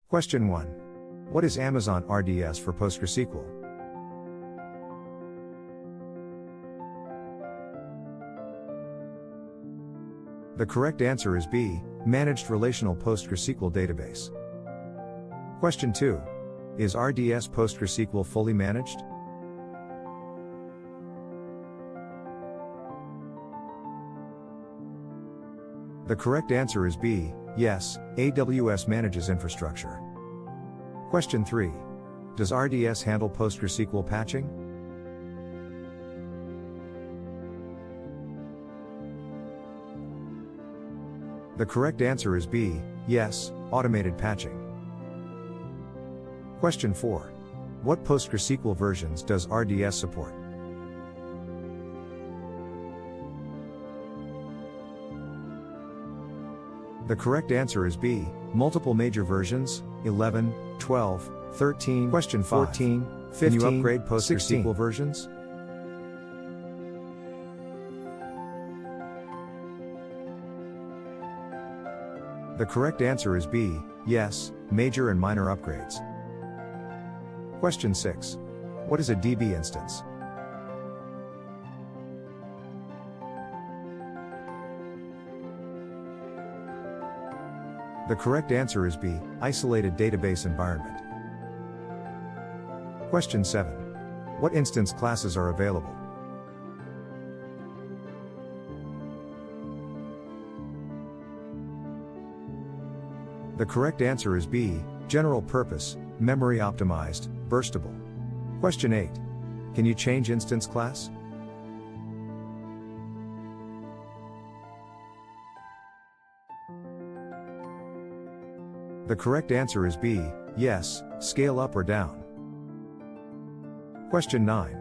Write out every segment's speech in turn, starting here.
Question 1. What is Amazon RDS for PostgreSQL? The correct answer is B, Managed Relational PostgreSQL Database. Question 2. Is RDS PostgreSQL fully managed? The correct answer is B, yes, AWS manages infrastructure. Question 3. Does RDS handle PostgreSQL patching? The correct answer is B, yes, automated patching. Question 4. What PostgreSQL versions does RDS support? The correct answer is B, multiple major versions, 11, 12, 13. Question 14, 15, can you upgrade PostgreSQL versions? The correct answer is B, yes, major and minor upgrades. Question 6. What is a DB instance? The correct answer is B, isolated database environment. Question 7. What instance classes are available? The correct answer is B, general purpose, memory optimized, burstable. Question 8. Can you change instance class? The correct answer is B, yes, scale up or down. Question 9.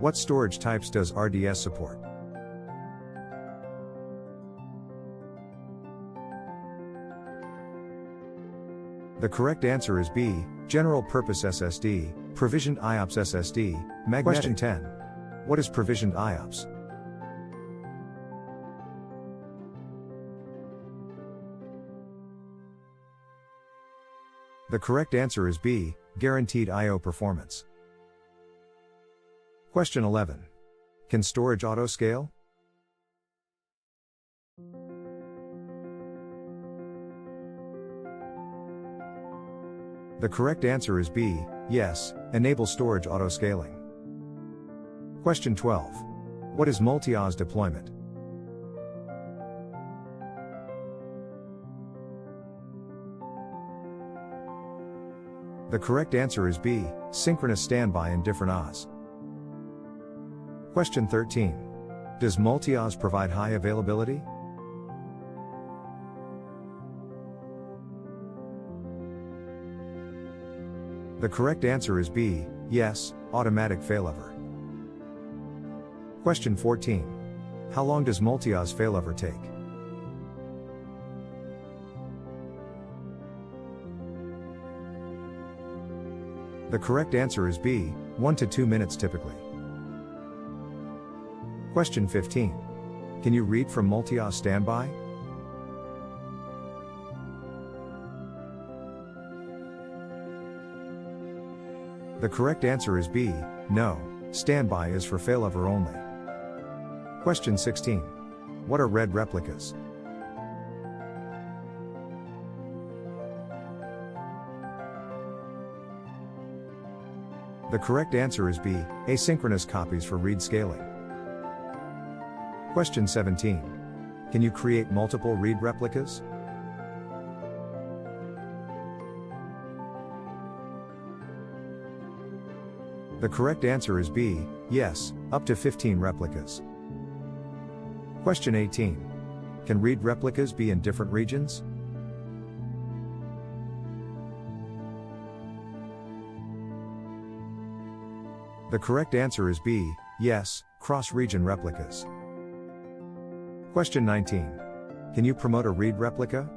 What storage types does RDS support? The correct answer is B, general purpose SSD, provisioned IOPS SSD, magnetic. Question 10. What is provisioned IOPS? The correct answer is B, guaranteed I/O performance. Question 11. Can storage autoscale? The correct answer is B, yes, enable storage autoscaling. Question 12. What is multi-OS deployment? The correct answer is B, synchronous standby in different OS. Question 13. Does multi-OS provide high availability? The correct answer is B, yes, automatic failover. Question 14. How long does multi-OS failover take? The correct answer is B, 1 to 2 minutes typically. Question 15. Can you read from multi-OS standby? The correct answer is B, no, standby is for failover only. Question 16. What are read replicas? The correct answer is B, asynchronous copies for read scaling. Question 17. Can you create multiple read replicas? The correct answer is B, yes, up to 15 replicas. Question 18. Can read replicas be in different regions? The correct answer is B, yes, cross-region replicas. Question 19. Can you promote a read replica?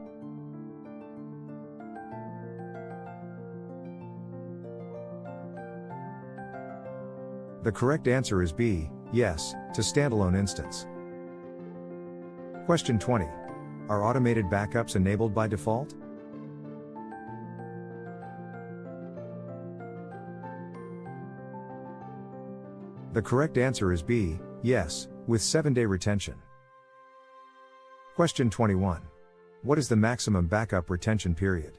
The correct answer is B, yes, to standalone instance. Question 20. Are automated backups enabled by default? The correct answer is B, yes, with 7-day retention. Question 21. What is the maximum backup retention period?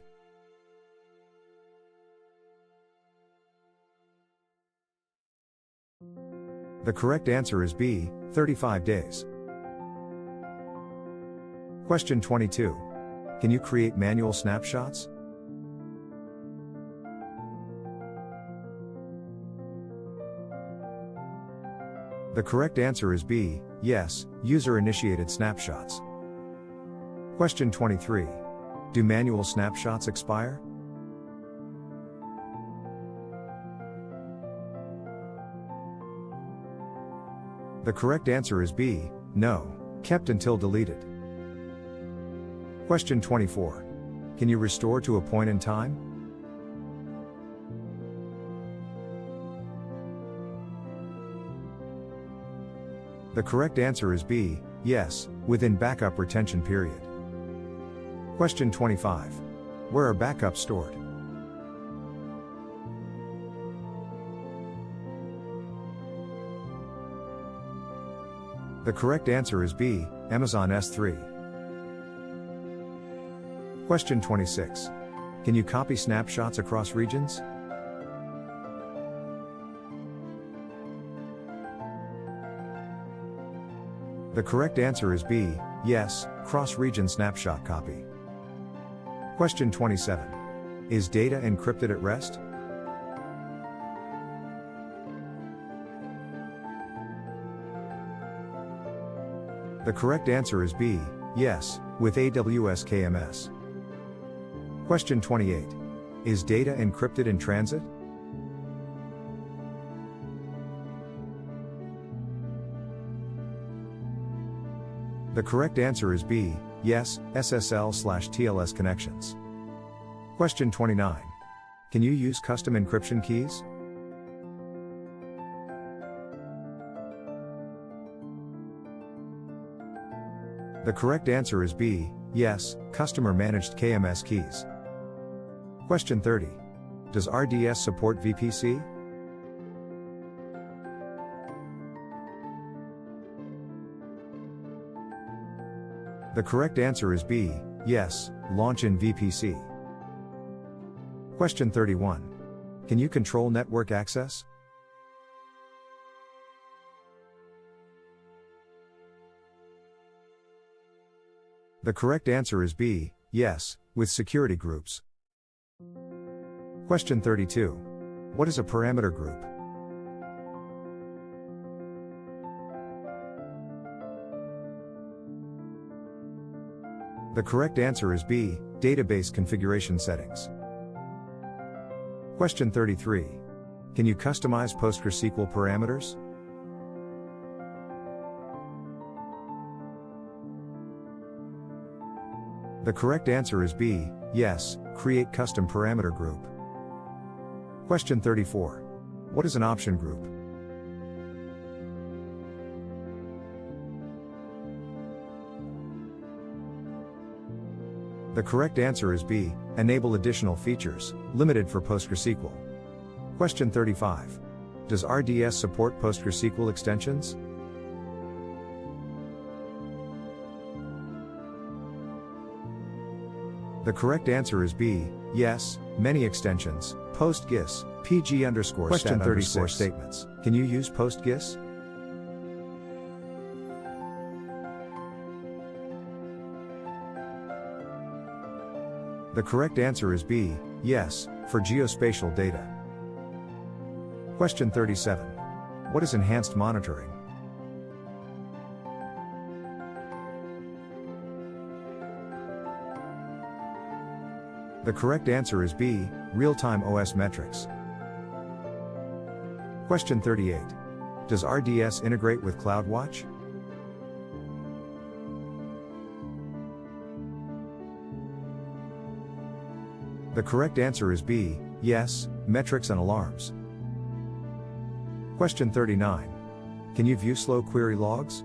The correct answer is B, 35 days. Question 22. Can you create manual snapshots? The correct answer is B, yes, user-initiated snapshots. Question 23. Do manual snapshots expire? The correct answer is B, no, kept until deleted. Question 24. Can you restore to a point in time? The correct answer is B, yes, within backup retention period. Question 25. Where are backups stored? The correct answer is B, Amazon S3. Question 26. Can you copy snapshots across regions? The correct answer is B, yes, cross-region snapshot copy. Question 27. Is data encrypted at rest? The correct answer is B, yes, with AWS KMS. Question 28. Is data encrypted in transit? The correct answer is B, yes, SSL/TLS connections. Question 29. Can you use custom encryption keys? The correct answer is B, yes, customer-managed KMS keys. Question 30. Does RDS support VPC? The correct answer is B, yes, launch in VPC. Question 31. Can you control network access? The correct answer is B, yes, with security groups. Question 32. What is a parameter group? The correct answer is B, database configuration settings. Question 33. Can you customize PostgreSQL parameters? The correct answer is B, yes, create custom parameter group. Question 34. What is an option group? The correct answer is B, enable additional features, limited for PostgreSQL. Question 35. Does RDS support PostgreSQL extensions? The correct answer is B, yes, many extensions, PostGIS, PG_stat_. Question 36. Statements. Can you use PostGIS? The correct answer is B, yes, for geospatial data. Question 37. What is enhanced monitoring? The correct answer is B, real-time OS metrics. Question 38. Does RDS integrate with CloudWatch? The correct answer is B, yes, metrics and alarms. Question 39. Can you view slow query logs?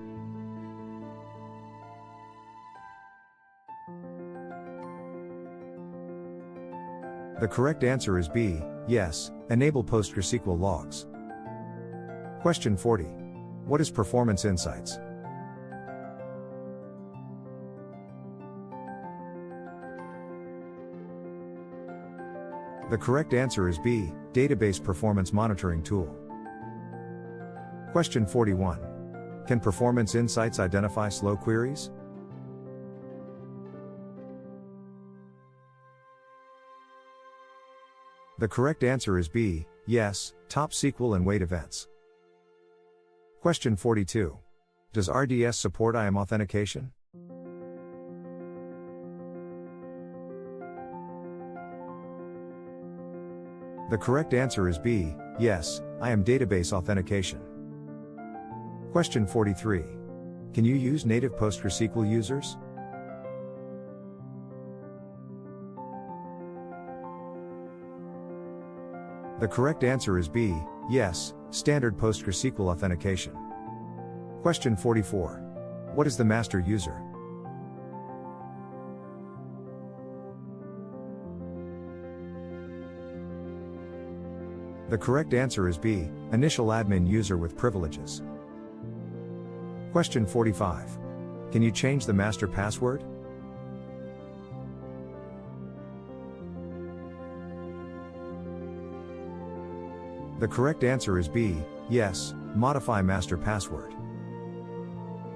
The correct answer is B, yes, enable PostgreSQL logs. Question 40. What is Performance Insights? The correct answer is B, Database Performance Monitoring Tool. Question 41. Can Performance Insights identify slow queries? The correct answer is B, yes, top SQL and wait events. Question 42. Does RDS support IAM authentication? The correct answer is B, yes, IAM database authentication. Question 43. Can you use native PostgreSQL users? The correct answer is B, yes, standard PostgreSQL authentication. Question 44. What is the master user? The correct answer is B, initial admin user with privileges. Question 45. Can you change the master password? The correct answer is B, yes, modify master password.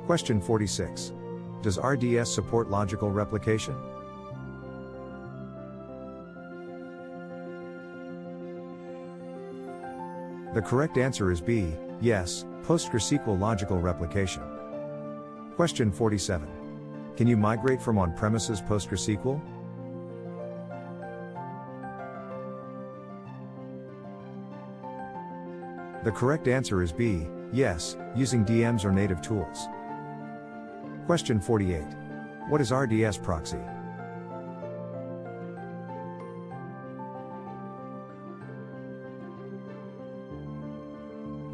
Question 46. Does RDS support logical replication? The correct answer is B, yes, PostgreSQL logical replication. Question 47. Can you migrate from on-premises PostgreSQL? The correct answer is B, yes, using DMs or native tools. Question 48. What is RDS proxy?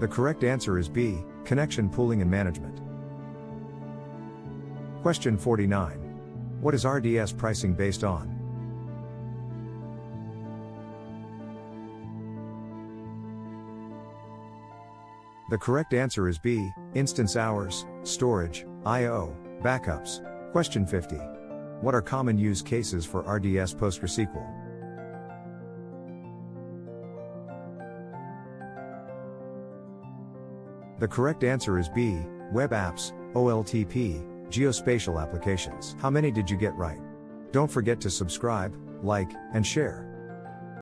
The correct answer is B, connection pooling and management. Question 49. What is RDS pricing based on? The correct answer is B, instance hours, storage, I/O, backups. Question 50. What are common use cases for RDS PostgreSQL? The correct answer is B, web apps, OLTP, geospatial applications. How many did you get right? Don't forget to subscribe, like, and share.